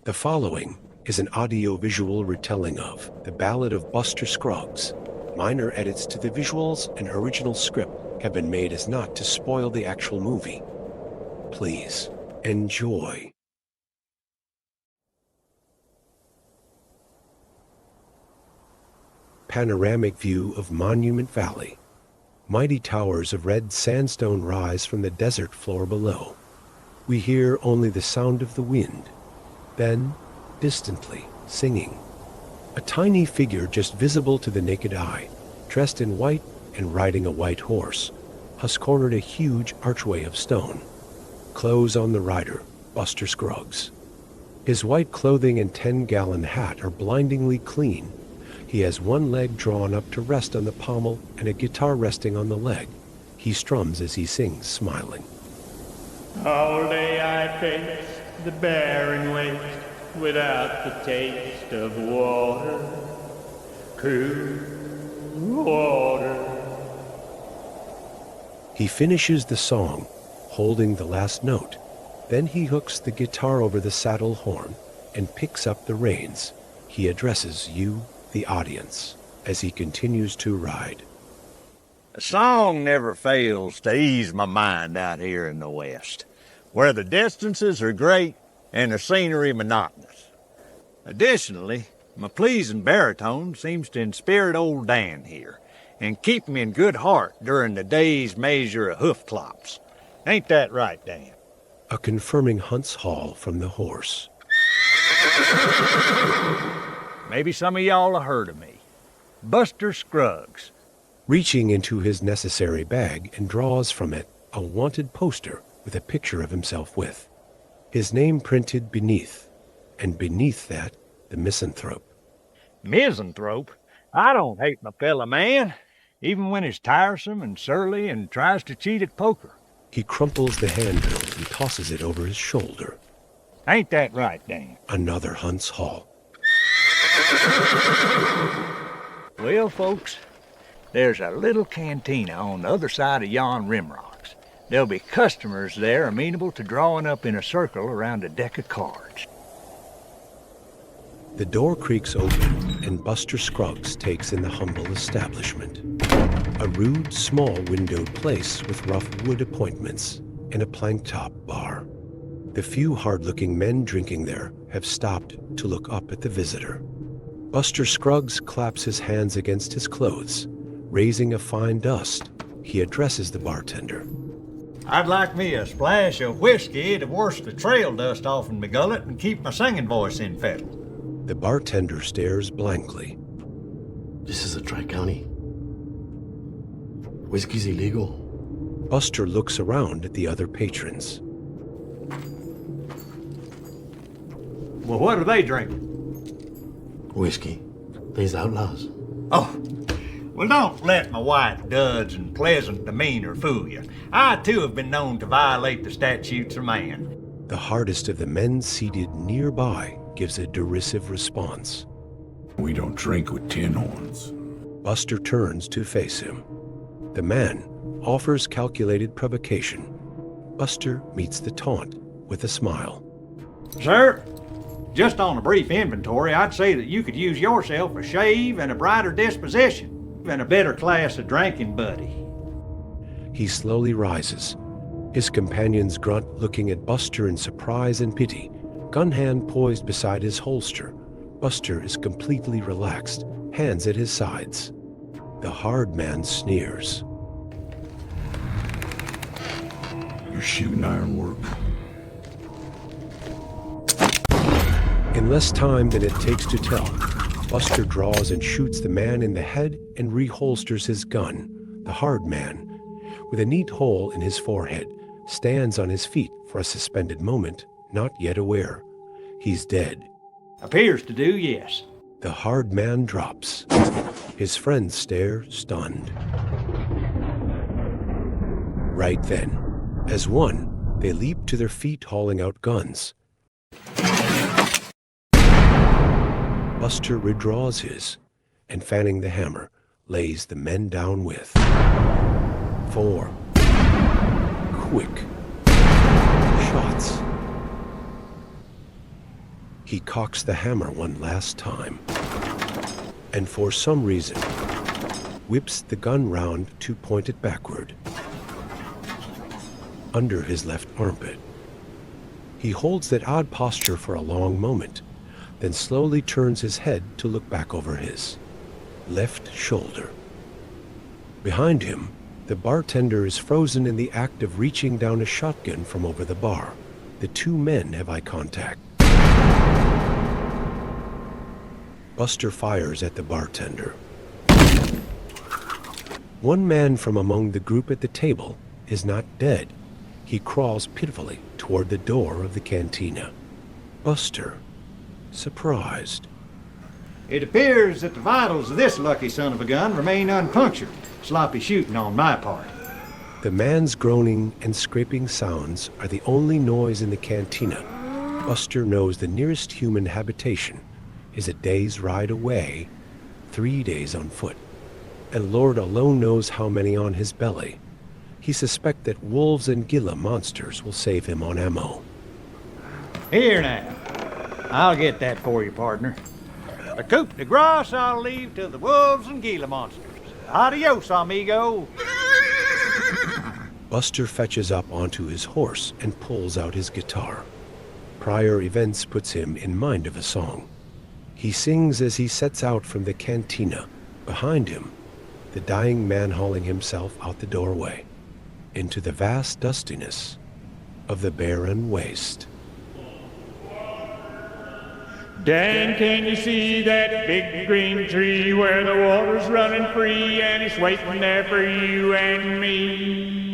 The following is an audio-visual retelling of The Ballad of Buster Scruggs. Minor edits to the visuals and original script have been made as not to spoil the actual movie. Please enjoy. Panoramic view of Monument Valley. Mighty towers of red sandstone rise from the desert floor below. We hear only the sound of the wind. Then, distantly, singing. A tiny figure just visible to the naked eye, dressed in white and riding a white horse, has cornered a huge archway of stone. Clothes on the rider, Buster Scruggs. His white clothing and 10-gallon hat are blindingly clean. He has one leg drawn up to rest on the pommel and a guitar resting on the leg. He strums as he sings, smiling. All day I faced the barren waste without the taste of water, cool water. He finishes the song, holding the last note. Then he hooks the guitar over the saddle horn and picks up the reins. He addresses you, the audience, as he continues to ride. A song never fails to ease my mind out here in the West, where the distances are great and the scenery monotonous. Additionally, my pleasing baritone seems to inspirit old Dan here and keep me in good heart during the day's measure of hoof clops. Ain't that right, Dan? A confirming hunt's haul from the horse. Maybe some of y'all have heard of me. Buster Scruggs. Reaching into his necessary bag and draws from it a wanted poster with a picture of himself with his name printed beneath, and beneath that, the misanthrope. Misanthrope? I don't hate my fella man, even when he's tiresome and surly and tries to cheat at poker. He crumples the handbill and tosses it over his shoulder. Ain't that right, Dan? Another hunt's haul. Well, folks, there's a little cantina on the other side of yon rimrocks. There'll be customers there amenable to drawing up in a circle around a deck of cards. The door creaks open, and Buster Scruggs takes in the humble establishment. A rude, small windowed place with rough wood appointments and a plank-top bar. The few hard-looking men drinking there have stopped to look up at the visitor. Buster Scruggs claps his hands against his clothes. Raising a fine dust, he addresses the bartender. I'd like me a splash of whiskey to wash the trail dust off in my gullet and keep my singing voice in fettle. The bartender stares blankly. This is a Tri-County. Whiskey's illegal. Buster looks around at the other patrons. Well, what are they drinking? Whiskey. These outlaws. Oh, well, don't let my white duds and pleasant demeanor fool you. I, too, have been known to violate the statutes of man. The hardest of the men seated nearby gives a derisive response. We don't drink with tin horns. Buster turns to face him. The man offers calculated provocation. Buster meets the taunt with a smile. Sir, just on a brief inventory, I'd say that you could use yourself a shave and a brighter disposition and a better class of drinking buddy. He slowly rises. His companions grunt, looking at Buster in surprise and pity. Gun hand poised beside his holster. Buster is completely relaxed, hands at his sides. The hard man sneers. You're shooting ironwork. In less time than it takes to tell, Buster draws and shoots the man in the head and reholsters his gun. The hard man, with a neat hole in his forehead, stands on his feet for a suspended moment, not yet aware. He's dead. Appears to do, yes. The hard man drops. His friends stare, stunned. Right then, as one, they leap to their feet, hauling out guns. Buster withdraws his, and fanning the hammer, lays the men down with 4 quick shots. He cocks the hammer one last time, and for some reason, whips the gun round to point it backward, under his left armpit. He holds that odd posture for a long moment, then slowly turns his head to look back over his left shoulder. Behind him, the bartender is frozen in the act of reaching down a shotgun from over the bar. The two men have eye contact. Buster fires at the bartender. One man from among the group at the table is not dead. He crawls pitifully toward the door of the cantina. Buster, surprised. It appears that the vitals of this lucky son of a gun remain unpunctured. Sloppy shooting on my part. The man's groaning and scraping sounds are the only noise in the cantina. Buster knows the nearest human habitation is a day's ride away, 3 days on foot. And Lord alone knows how many on his belly. He suspects that wolves and Gila monsters will save him on ammo. Here now. I'll get that for you, partner. The coup de grace I'll leave to the wolves and Gila monsters. Adios, amigo. Buster fetches up onto his horse and pulls out his guitar. Prior events puts him in mind of a song. He sings as he sets out from the cantina. Behind him, the dying man hauling himself out the doorway into the vast dustiness of the barren waste. Dan, can you see that big green tree where the water's running free and it's waiting there for you and me?